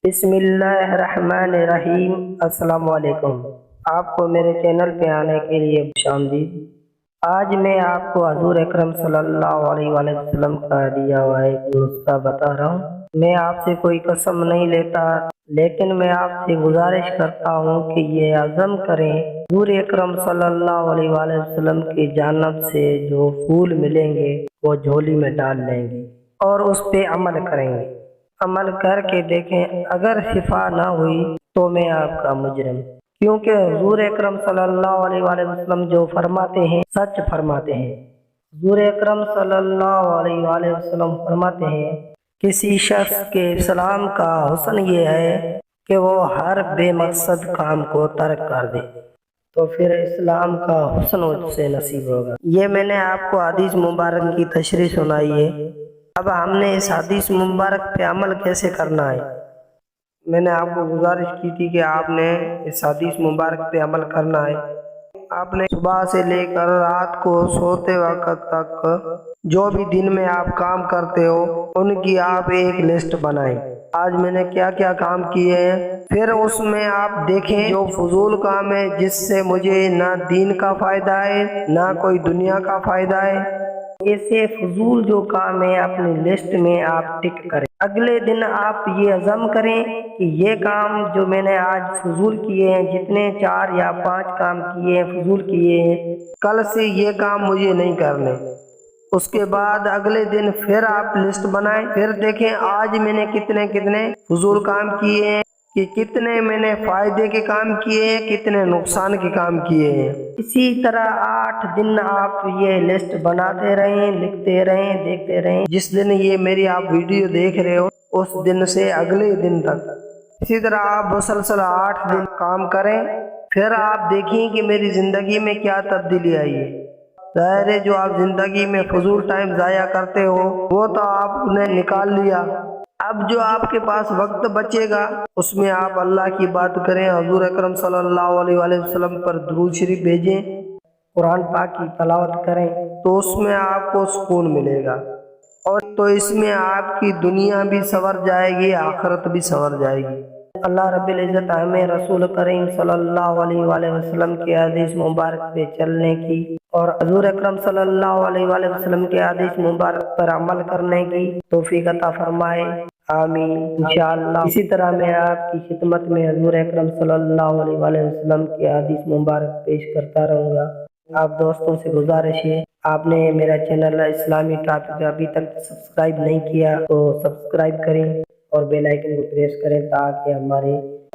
بسم اللہ الرحمن الرحیم۔ السلام علیکم، آپ کو میرے چینل پہ آنے کے لیے خوش آمدید۔ آج میں آپ کو حضور اکرم صلی اللہ علیہ وآلہ وسلم کا دیا ہوا ایک نسخہ بتا رہا ہوں۔ میں آپ سے کوئی قسم نہیں لیتا، لیکن میں آپ سے گزارش کرتا ہوں کہ یہ عزم کریں، حضور اکرم صلی اللہ علیہ وآلہ وسلم کی جانب سے جو پھول ملیں گے وہ جھولی میں ڈال لیں گے اور اس پہ عمل کریں گے۔ عمل کر کے دیکھیں، اگر شفا نہ ہوئی تو میں آپ کا مجرم، کیونکہ حضور اکرم صلی اللہ علیہ وآلہ وسلم جو فرماتے ہیں سچ فرماتے ہیں۔ حضور اکرم صلی اللہ علیہ وآلہ وسلم فرماتے ہیں، کسی شخص کے اسلام کا حسن یہ ہے کہ وہ ہر بے مقصد کام کو ترک کر دے، تو پھر اسلام کا حسن اس سے نصیب ہوگا۔ یہ میں نے آپ کو حدیث مبارک کی تشریح سنائی ہے۔ اب ہم نے اس حدیث مبارک پہ عمل کیسے کرنا ہے؟ میں نے آپ کو گزارش کی تھی کہ آپ نے اس حدیث مبارک پہ عمل کرنا ہے۔ آپ نے صبح سے لے کر رات کو سوتے وقت تک جو بھی دن میں آپ کام کرتے ہو ان کی آپ ایک لسٹ بنائیں۔ آج میں نے کیا کیا کام کیے ہیں، پھر اس میں آپ دیکھیں جو فضول کام ہے جس سے مجھے نہ دین کا فائدہ ہے نہ کوئی دنیا کا فائدہ ہے، ایسے فضول جو کام ہے اپنی لسٹ میں آپ ٹک کریں۔ اگلے دن آپ یہ عزم کریں کہ یہ کام جو میں نے آج فضول کیے ہیں، جتنے 4 یا 5 کام کیے ہیں فضول کیے ہیں، کل سے یہ کام مجھے نہیں کرنے۔ اس کے بعد اگلے دن پھر آپ لسٹ بنائیں، پھر دیکھیں آج میں نے کتنے فضول کام کیے ہیں، کہ کتنے میں نے فائدے کے کام کیے ہیں، کتنے نقصان کے کام کیے ہیں۔ اسی طرح 8 دن آپ یہ لسٹ بناتے رہیں، لکھتے رہیں، دیکھتے رہیں۔ جس دن یہ میری آپ ویڈیو دیکھ رہے ہو اس دن سے اگلے دن تک اسی طرح آپ مسلسل 8 دن کام کریں، پھر آپ دیکھیں کہ میری زندگی میں کیا تبدیلی آئی ہے۔ ظاہر ہے جو آپ زندگی میں فضول ٹائم ضائع کرتے ہو وہ تو آپ نے نکال لیا، اب جو آپ کے پاس وقت بچے گا اس میں آپ اللہ کی بات کریں، حضور اکرم صلی اللہ علیہ وآلہ وسلم پر درود شریف بھیجیں، قرآن پاک کی تلاوت کریں، تو اس میں آپ کو سکون ملے گا، اور تو اس میں آپ کی دنیا بھی سنور جائے گی، آخرت بھی سنور جائے گی۔ اللہ رب العزت ہمیں رسول کریم صلی اللہ علیہ وآلہ وسلم کے حدیث مبارک پہ چلنے کی اور حضور اکرم صلی اللہ علیہ وآلہ وسلم کے حدیث مبارک پر عمل کرنے کی توفیق عطا فرمائے، آمین انشاءاللہ۔ اسی طرح میں آپ کی خدمت میں حضور اکرم صلی اللہ علیہ وآلہ وسلم کے حدیث مبارک پیش کرتا رہوں گا۔ آپ دوستوں سے گزارش ہے، آپ نے میرا چینل اسلامی ٹاپک ابھی تک سبسکرائب نہیں کیا تو سبسکرائب کریں اور بیل آئیکن کو پریس کریں تاکہ ہماری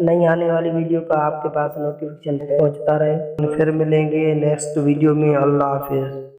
نئی آنے والی ویڈیو کا آپ کے پاس نوٹیفیکیشن پہنچتا رہے۔ پھر ملیں گے نیکسٹ ویڈیو میں، اللہ حافظ۔